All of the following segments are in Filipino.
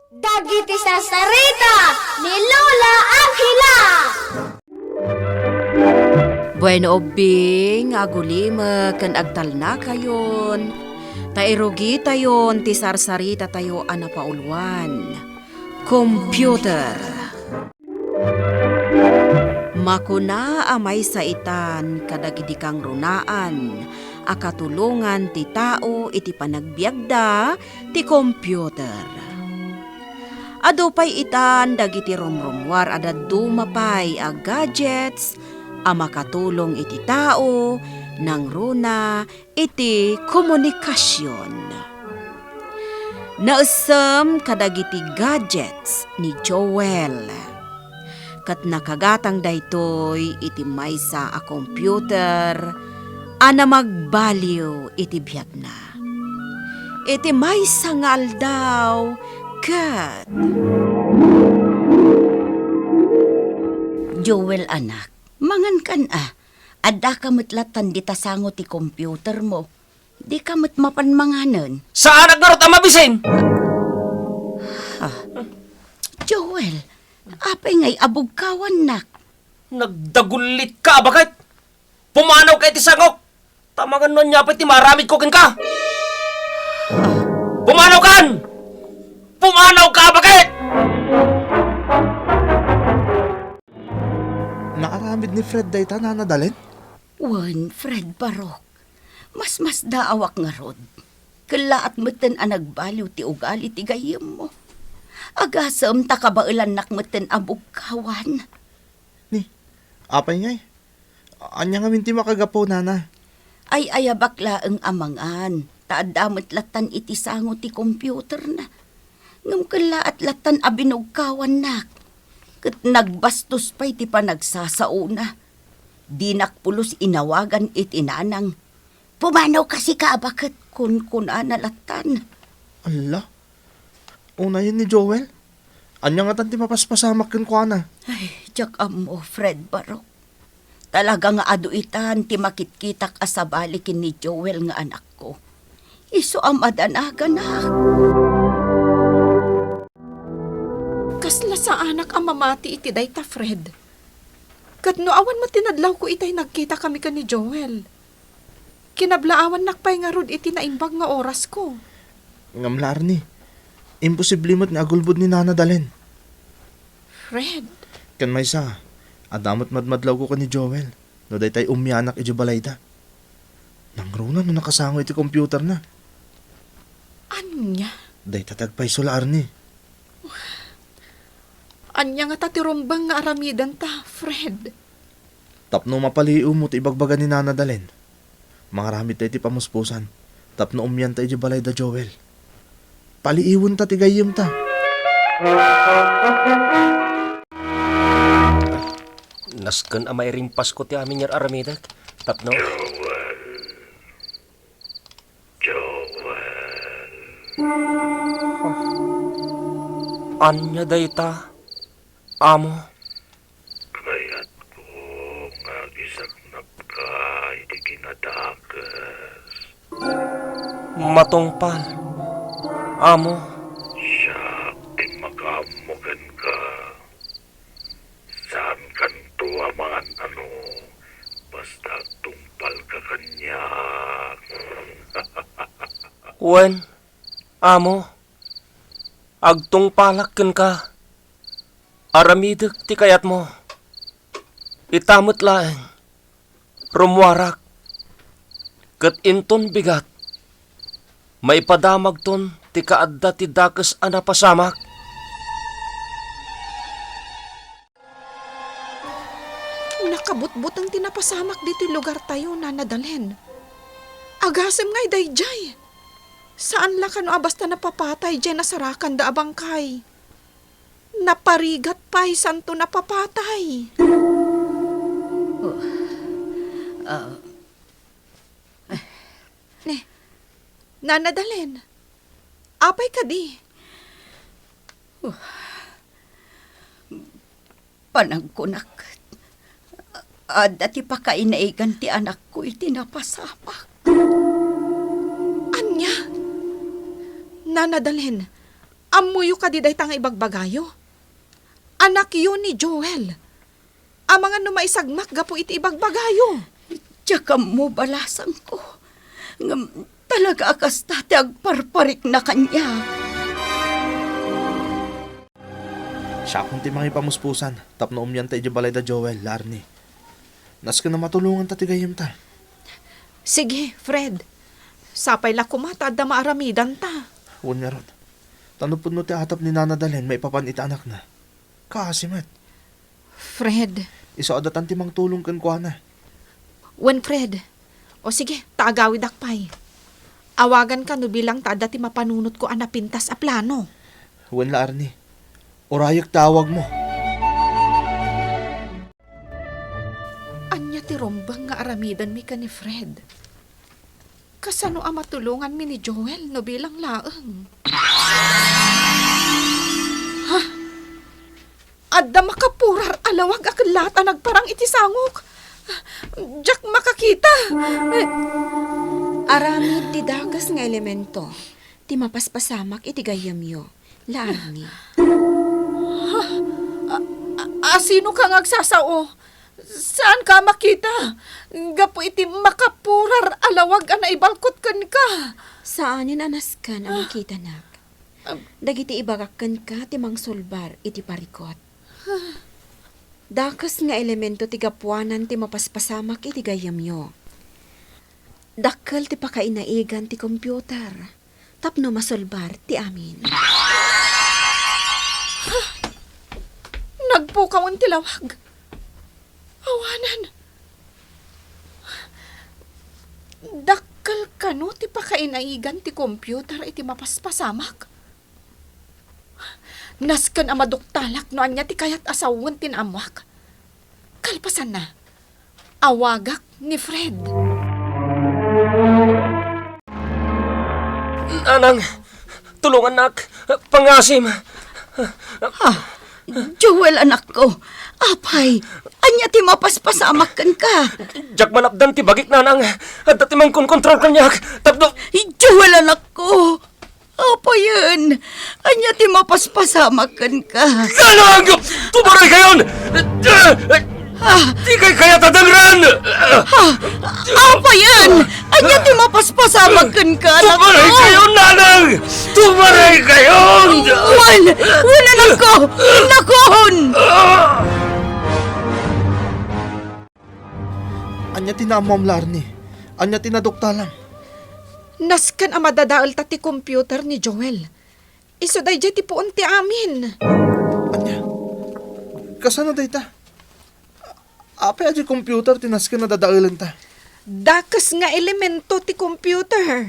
Dagiti sasarita ni Lola Angela. Bueno obing, agulima kan agtal na kayon. Tairugi tayon ti sarsarita tayo anapaulwan. Computer. Makuna amay sa itan kadagiti kang runaan. Akatulungan ti tao iti panagbiagda ti computer. Ado pay itan dagiti rumrumwar adad dumapay a gadgets a makatulong iti tao nang runa iti komunikasyon. Nausam kadagiti gadgets ni Joel. Kat nakagatang daytoy iti maysa a computer ana magbaliw iti biag na. Iti maysa nga aldaw kat. Joel anak, mangan kan adda kamutlatan di tasango ti computer mo. Di kamut mapanmanganan. Saan nagdarot ang mabisin? Joel, apay ngay abugkawan nak. Nagdagulit ka, bakit? Pumanaw ka iti sangok. Tamagan nun niya pa iti maramid ko kin ka. Pumanaw kan! Pumanaw ka, bakit? Naaramid ni Fred dayta na nadalin? Wan, Fred Barok. Mas daawak nga rod. Kalaat meten ang nagbaliw ti ugali ti gayem mo. Agasam takabailan nak meten abugkawan. Ni, apay ngay. Anya nga minti makagapo nana. Ay ayabakla ang amangan. Taadamot latan iti sango ti computer na. Ngam kalaat latan abinugkawan nak. Kat nagbastos pa'y ti panagsasauna. Di nakpulos inawagan iti nanang. Pumanaw kasi ka bakit kun analatan. Ala, unahin ni Joel. Anya nga tanti mapaspasamak kin ko ana. Ay, jak mo, Fred Barok. Talaga nga aduitan ti makitkitak asabalikin ni Joel nga anak ko. Iso am adanaga na. Kasla sa anak ang mamati iti dayta, Fred. Kat no awan mo tinadlaw ko itay nagkita kami ka ni Joel. Kinablaawan nakpay nga rod iti naimbag nga oras ko. Ngamlar ni. Imposible mo't nga agulbod ni nana dalin. Fred, Kan may sa, adamot madmadlaw ko ka ni Joel. No daytay umyanak iti balayda. Nangruna no nakasango iti computer na. anya? Dayta tagpay solar ni. Anya nga tatirumbang nga aramidan ta, Fred. Tapno mapaliw mo ti ibagbaga ni nana dalin. Mga ramit tayo ti pamuspusan. Tapno umyan tayo di balay da Joel. Paliiwan ta ti gayim ta. Nasken amay rimpas ko ti amin yar aramidak. Tapno. Anya dayta? Amo? Kaya't ko magisagnap ka, iti kinadakas. Matungpal. Amo? Siya, di magamugan ka. Saan kanto amangan basta tungpal ka kanya. Wen? Amo? Agtungpalak ken ka. Aramidek ti kayat mo. Itamot laeng. Rumwarak. Ket inton bigat. Maipadamag ton ti kaadda ti dakes ana pasamak. Nakabutbut ang tinapasamak dito lugar tayo na nadalhen. Agasem nga'y dayjay. Saan la kano basta napapatay dyan nasarakan da abangkay. Naparigat pa'y santo napapatay. Nanadalen. Apay ka di. Panagkunak. Dati pa kainaigan ti anak ko iti napasamak. Anya? Nanadalen. Amuyo ka di day tanga ibagbagayo. Anak yun ni Joel. Ang mga numaisagmak gapo iti ibagbagayo. Tsaka mo balasang ko. Ngam, talaga akas dati agparparik na kanya. Siya kung ti mga ipamuspusan, tapno umyan ta iti balay da Joel, Larnie. Nas ka na matulungan ta tigayim ta. Sige, Fred. Sapay la kumatad na maaramidan ta. Huwag nga ron. Tanupod no ti atap ni nanadalen, may papanita anak na. Kasimat. Fred. Isa adatan ti mang tulong kan kwa na. Wen Fred. O sige, taagawid akpay. Awagan ka no bilang taada ti mapanunot ko anapintas a plano. Huwag la Arnie. Orayak tawag mo. Anya ti rombang nga aramidan mi ka ni Fred. Kasano ang matulungan mi ni Joel no bilang laeng? Ha? Adda makapurar alawag akan lata nagparang iti sangok. Jack makakita. Aramid ti dagas nga elemento. Ti mapaspasamak iti gayamyo. Larni. Sino ka ngagsasao? Saan ka makita? Gapo iti makapurar alawag ang naibalkot kan ka. Saanin anaskan ang makita nak? Dagiti ibagakan ka ti mangsulbar iti parikot. Dakas nga elemento ti gapuanan ti mapaspasamak iti gayamyo. Dakkel ti pakainaigan ti computer. Tapno masulbar ti amin. Nagpukaw ang tilawag. Awanan. Dakkel ka no ti pakainaigan ti computer iti mapaspasamak. Nasken ang maduktalak no anya ti kayat asawon tinamwak. Kalpasan na. Awagak ni Fred. Anang, tulungan nak, pangasim. Joel, anak ko. Apay, anya ti mapaspasamak kan ka. Jak manapdan ti bagik nanang, at dati mang kontrol kanyak. Tapno, Joel, anak ko. Apa yun? Anya ti mapaspasamak kan ka. nanang, tumaray kayon! Di kay kaya tatangran! Apa yun? Anya ti mapaspasamak kan ka, anak ko. Tumaray kayon, nanang! Tumaray kayon! Wan, anak ko. Nakon. Anya tinamam Larnie. Anya tinaduktalam. Nasken ang madadaal ta ti computer ni Joel. Iso day ti puon ti amin. Anya. Kasano day ta? Apay aji computer tinasken na dadailan ta. Dakas nga elemento ti computer.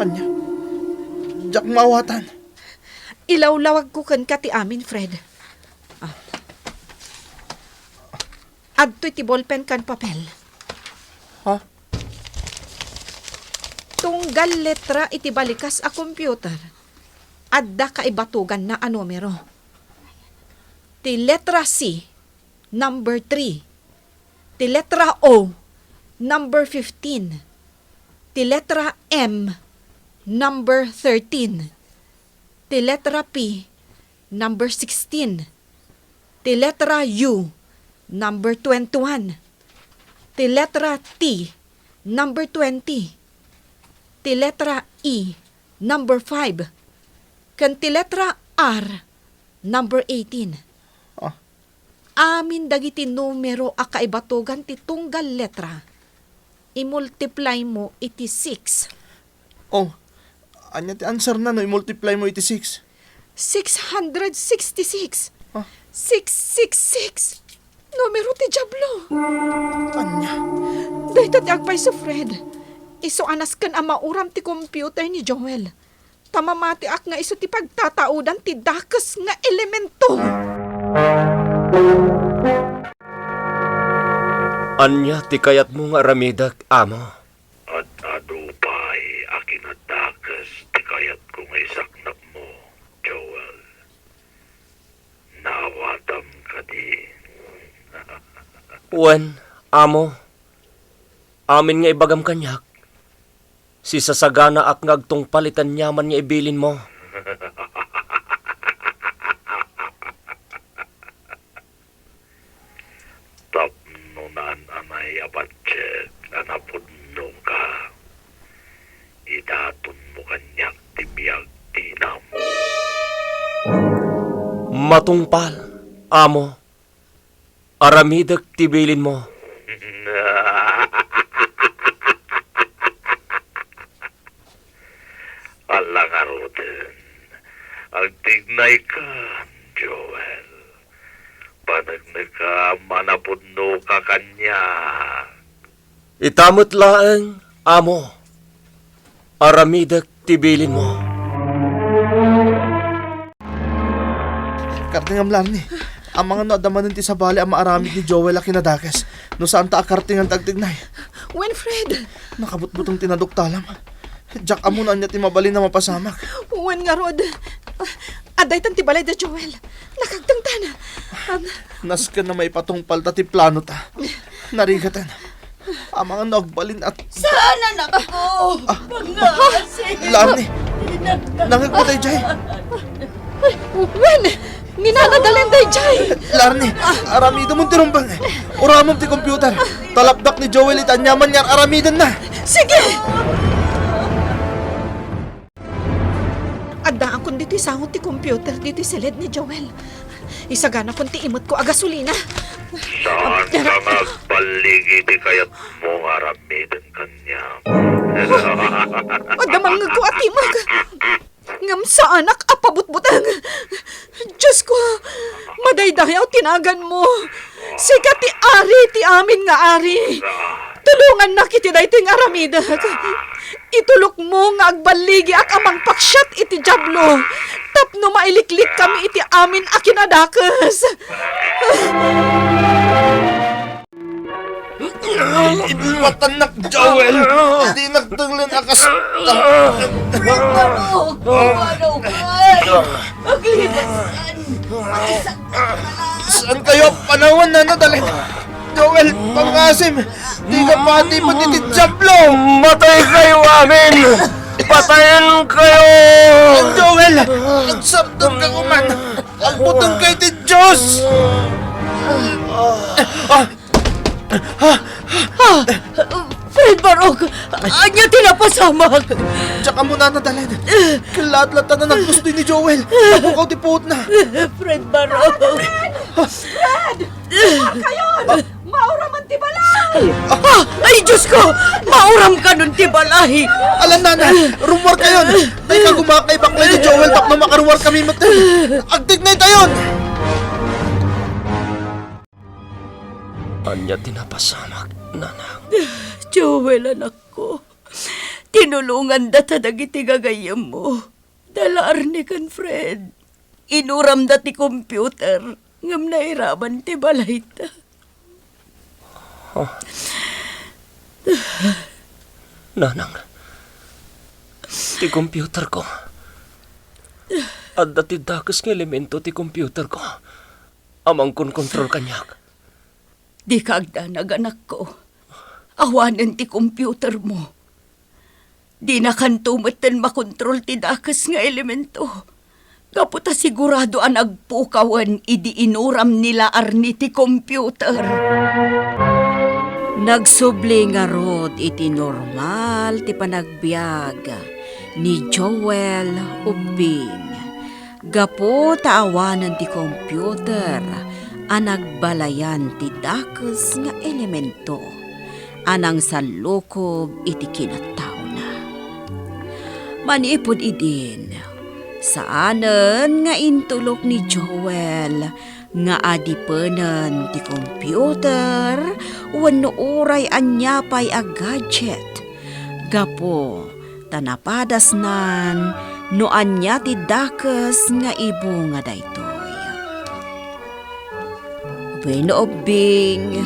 Anya. Jak maawatan. Ilawlawag ko kan ka ti amin, Fred. Adto ti ballpen kan papel. Ha? Tunggal letra iti balikas a computer. Adda ka ibatugan na a numero. Ti letra C, number 3. Ti letra O, number 15. Ti letra M, number 13. Ti letra P, number 16. Ti letra U, number 21. Ti letra T, number 20. Ti letra E, number 5. Kan ti letra R, number 18. Ah. Amin dagiti numero a kaibatugan ti tunggal letra. I-multiply mo iti 6. Oh. Anya ti answer na no i-multiply mo iti 6. 666. Ah. 666. Numero ti Diablo. Anya. Dahito ti agpay sa Fred. Iso anas kan ang mauram ti computer ni Joel. Tamamati ak nga iso ti pagtataudan ti dakas nga elemento. anya ti kayat mo nga ramidak, amo. At adupay akin at dakas ti kayat kong isaknap mo, Joel. Nawatam ka di. Wen, amo. Amin nga ibagam kanyak. Si sasagana ak ngagtong palitan nyaman nga ibilin mo. matungpal, amo. Aramidak tibilin mo. Ala nga roden, ang tignay ka, Joel. Panagna ka, manapudno ka kanya. Itamot laeng, amo. Aramidak tibilin mo. Kartingam lang ni. Ang mga naadamanin ti sa bali ang maaramid ni Joel a kinadakas. No saan ta akartingan tagtignay. Winfred! Nakabutbutong tinaduktalam. Jack amunan niya ti mabalin na mapasamak. Wen nga rod. Aday tan ti balay da Joel. Nakagtangtana. Nasken na may patungpal ta ti plano ta. Narigatan. Ang mga nagbalin at... Sana na ako! Pangasin! Lam ni. Nangagpatay jay. Wen! Ninanadalin day jay! Larni, aramido mong tirumbang. Uramom ti computer. Talapdak ni Joel itanyaman niya aramidan na. Sige! Adda akong dito sangot ti computer dito sa led ni Joel. Isagana kong ti imot ko a gasolina. Saan ka magbaligi di kayat mo aramidan kanya? Adamang ko at imag. Ngam sa anak apabutbutang. Diyos ko, madaydayaw tinagan mo. Sikat ti ari ti amin nga ari. Tulungan na kiti daytoy nga aramidak. Itulok mo nga agbaligi ak amang paksyat iti jablo. Tapno mailiklik kami iti amin a kinadakas. Matanak Joel. Di nagtanglan akas. Saan kayo panawan na nadalhin? Joel, pangasim. Di ka pati pati ti Jablo. Matay kayo amin! Patayin kayo! Joel, nagsartong ka kuman. Ang putong kay ti Diyos. Fred Barok! Anya tinapasamak! Tsaka mo na nadalhin. Kalat-latan na ng gusto ni Joel. Napukaw ti puot na. Fred Barok! Kayon! Maura man ti balay! Ay, Diyos ko! Mauram ka nun, tibalay! Alam na, rumor kayon. Dahil ka gumakay bakla ni Joel tapno makaruwar kami matin. Agtignay tayon! Anya tinapasamak, nanang. Joel, anak ko. Tinulungan data dagiti gagayam mo. Dalar ni kan Fred. Inuram dati computer. Ngam nairaman ti balay ta. Nanang, ti computer ko. At dati dakas ng elemento ti computer ko. Amang kun control kanyak. Di ka agdanag, anak ko. Awanan ti computer mo. Di na kantumatan makontrol ti dakas nga elemento. Kaputa sigurado ang agpukawan idi inuram nila arni ti computer. Nagsubli nga rod iti normal ti panagbiag ni Joel Ubing. Gapo taawanan ti computer anagbalayan ti dakes nga elemento anang salukob iti kinataw na. Manipod idin saanen nga intulok ni Joel nga adipenan ti computer wenno uray anyapay a gadget gapo tanapadas nan no anya ti dakes nga ibu nga daytoy. Bueno Ubing,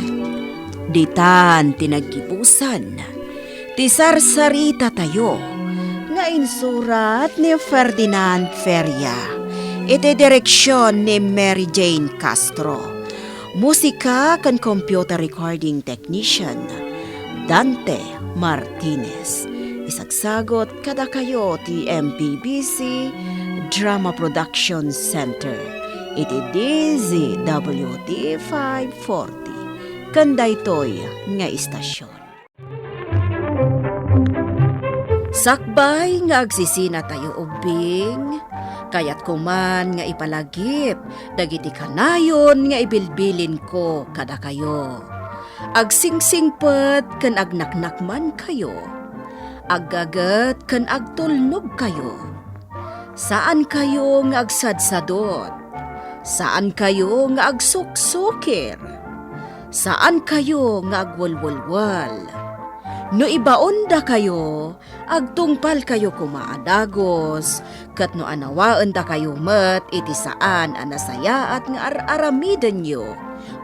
ditan tinagibusan, ti sarsarita tayo, nga insurat ni Ferdinand Feria, iti direksyon ni Mary Jane Castro, musika kan computer recording technician, Dante Martinez, isagsagot kada kayo ti MPBC Drama Production Center, iti DZWD 540 kandaytoy nga istasyon. Sakbay nga agsisina tayo Ubing Kayat ko man nga ipalagip, dagiti kanayon nga ibilbilin ko kada kayo. Agsingsingpet ken agnaknak man kayo, aggaget ken agtulnog kayo. Saan kayo nga agsadsadot? Saan kayo nga agsuksukir? Saan kayo nga agwalwalwal? No ibaon da kayo, agtungpal kayo kumaadagos, kat no anawaan da kayo met iti saan anasaya at nga aramiden nyo,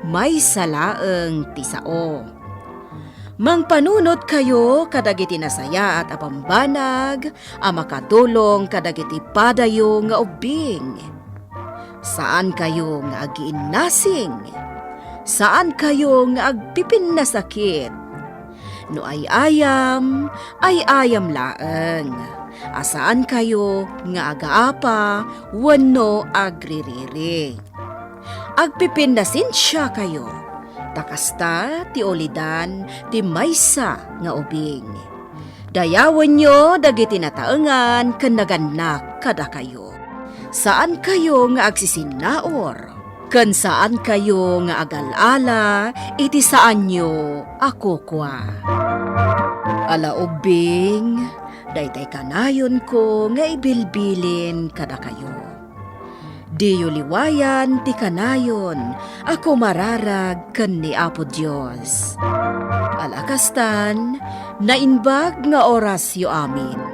may salaeng tisao. Mangpanunot kayo kadagiti nasaya at apambanag, makatulong kadagiti padayo nga ubing. Saan kayo nga agiinnasing? Saan kayo nga agpipin na sakit? No ay ayam laeng. Asaan kayo nga agaapa, wano agririri. Agpipin na sinsya kayo. Takasta ti olidan ti maysa nga ubing. Dayawan nyo dagiti nataengan ken naganak kada kayo. Saan kayo nga agsisinaor? Ken saan kayo nga agalala, iti saan nyo ako kwa. Ala ubing, daytay kanayon ko nga ibilbilin kada kayo. Diyo liwayan ti kanayon, ako mararag ken ni Apo Dios. Alakastan, nainbag nga oras yo amin.